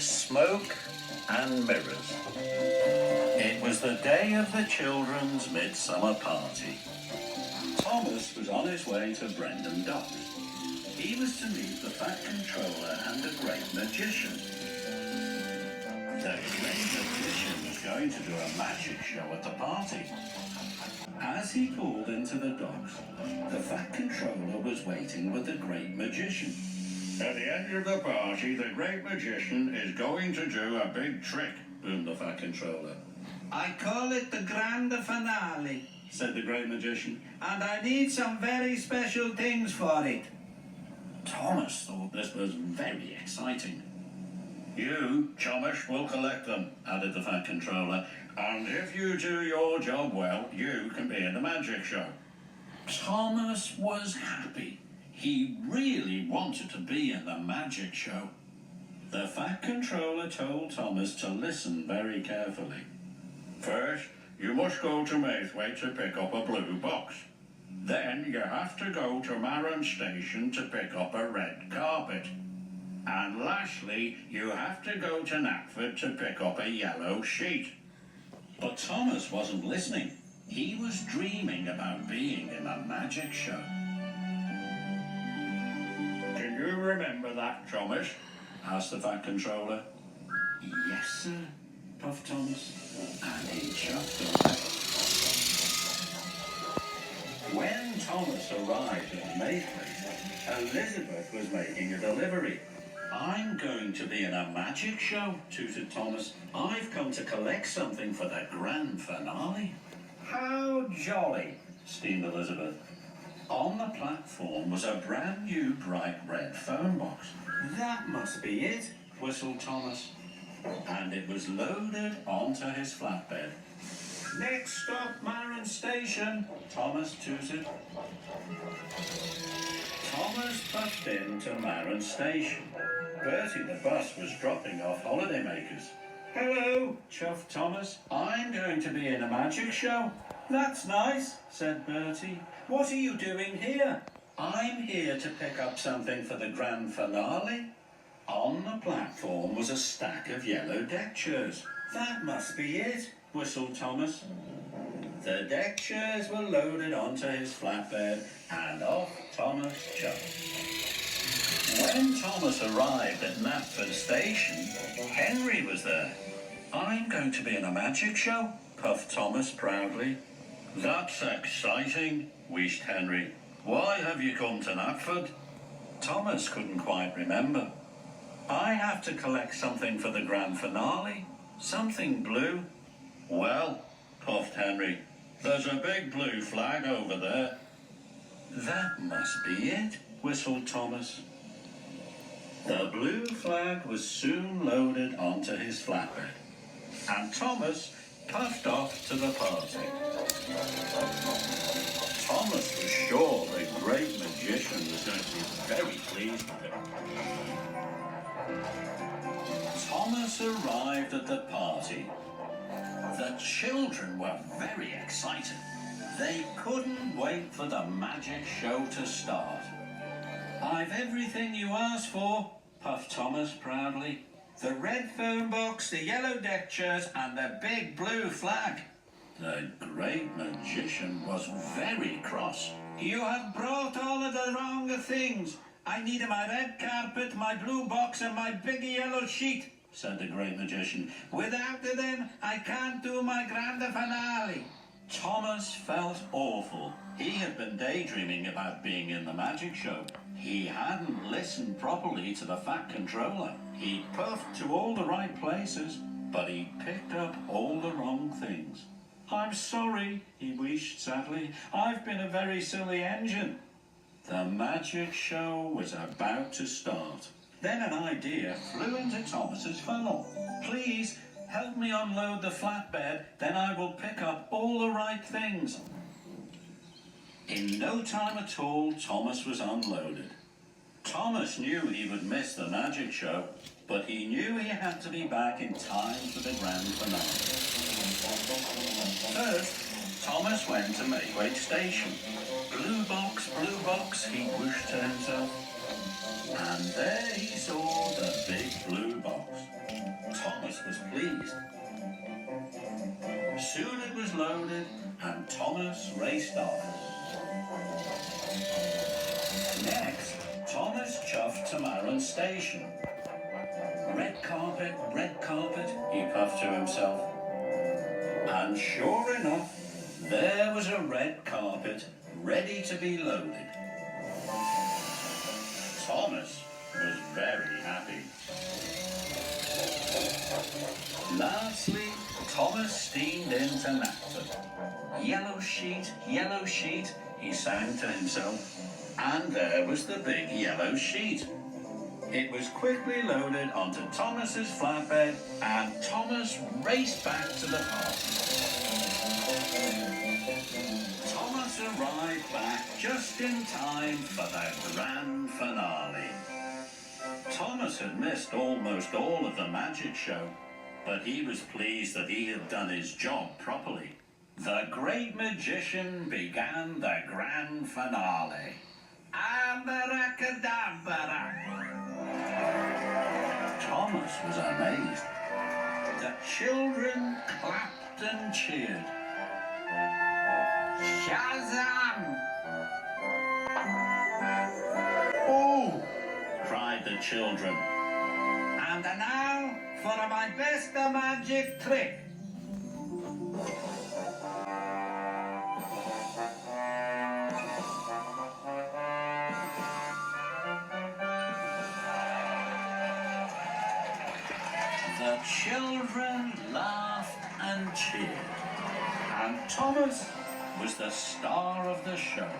smoke and mirrors. It was the day of the children's midsummer party. Thomas was on his way to Brendam Docks. He was to meet the Fat Controller and the Great Magician. The Great Magician was going to do a magic show at the party. As he pulled into the docks, the Fat Controller was waiting with the Great Magician. At the end of the party, the Great Magician is going to do a big trick, boomed the Fat Controller. I call it the grand finale, said the Great Magician, and I need some very special things for it. Thomas thought this was very exciting. You, Thomas, will collect them, added the Fat Controller, and if you do your job well, you can be in the magic show. Thomas was happy. He really wanted to be in the magic show. The Fat Controller told Thomas to listen very carefully. First, you must go to Maithwaite to pick up a blue box. Then you have to go to Marron Station to pick up a red carpet. And lastly, you have to go to Knapford to pick up a yellow sheet. But Thomas wasn't listening. He was dreaming about being in a magic show. Can you remember that, Thomas? Asked the Fat Controller. Yes, sir, puffed Thomas, and he chuffed away. When Thomas arrived at Maithwaite, Elizabeth was making a delivery. I'm going to be in a magic show, tooted Thomas. I've come to collect something for the grand finale. How jolly, steamed Elizabeth. On the platform was a brand new bright red phone box. That must be it, whistled Thomas. And it was loaded onto his flatbed. Next stop, Marron Station, Thomas tooted. Thomas puffed into Marron Station. Bertie the bus was dropping off holidaymakers. Hello, chuffed Thomas. I'm going to be in a magic show. That's nice, said Bertie. What are you doing here? I'm here to pick up something for the grand finale. On the platform was a stack of yellow deck chairs. That must be it, whistled Thomas. The deck chairs were loaded onto his flatbed, and off Thomas chuffed. When Thomas arrived at Knapford Station, Henry was there. I'm going to be in a magic show, puffed Thomas proudly. That's exciting, wheezed Henry. Why have you come to Knapford? Thomas couldn't quite remember. I have to collect something for the grand finale. Something blue. Well, puffed Henry, there's a big blue flag over there. That must be it, whistled Thomas. The blue flag was soon loaded onto his flatbed, and Thomas puffed off to the party. Thomas was sure the Great Magician was going to be very pleased with him. Thomas arrived at the party. The children were very excited. They couldn't wait for the magic show to start. I've everything you asked for, puffed Thomas proudly. The red phone box, the yellow deck chairs, and the big blue flag. The Great Magician was very cross. You have brought all of the wrong things. I need my red carpet, my blue box, and my big yellow sheet, said the Great Magician. Without them, I can't do my grand finale. Thomas felt awful. He had been daydreaming about being in the magic show. He hadn't listened properly to the Fat Controller. He puffed to all the right places, but he picked up all the wrong things. I'm sorry, he wished sadly. I've been a very silly engine. The magic show was about to start. Then an idea flew into Thomas's funnel. Please, help me unload the flatbed, then I will pick up all the right things. In no time at all, Thomas was unloaded. Thomas knew he would miss the magic show, but he knew he had to be back in time for the grand finale. First, Thomas went to Maithwaite Station. Blue box, he whooshed to himself. And there he saw the big blue box. and Thomas raced off. Next, Thomas chuffed to Maron Station. Red carpet, he puffed to himself. And sure enough, there was a red carpet ready to be loaded. Thomas was very happy. Lastly, Thomas steamed into Napton. Yellow sheet, he sang to himself. And there was the big yellow sheet. It was quickly loaded onto Thomas's flatbed, and Thomas raced back to the party. Thomas arrived back just in time for the grand finale. Thomas had missed almost all of the magic show, but he was pleased that he had done his job properly. The great magician began the grand finale. Abracadabra! Thomas was amazed. The children clapped and cheered. Shazam! Oh! Cried the children. And now for my best magic trick. The children laughed and cheered, and Thomas was the star of the show.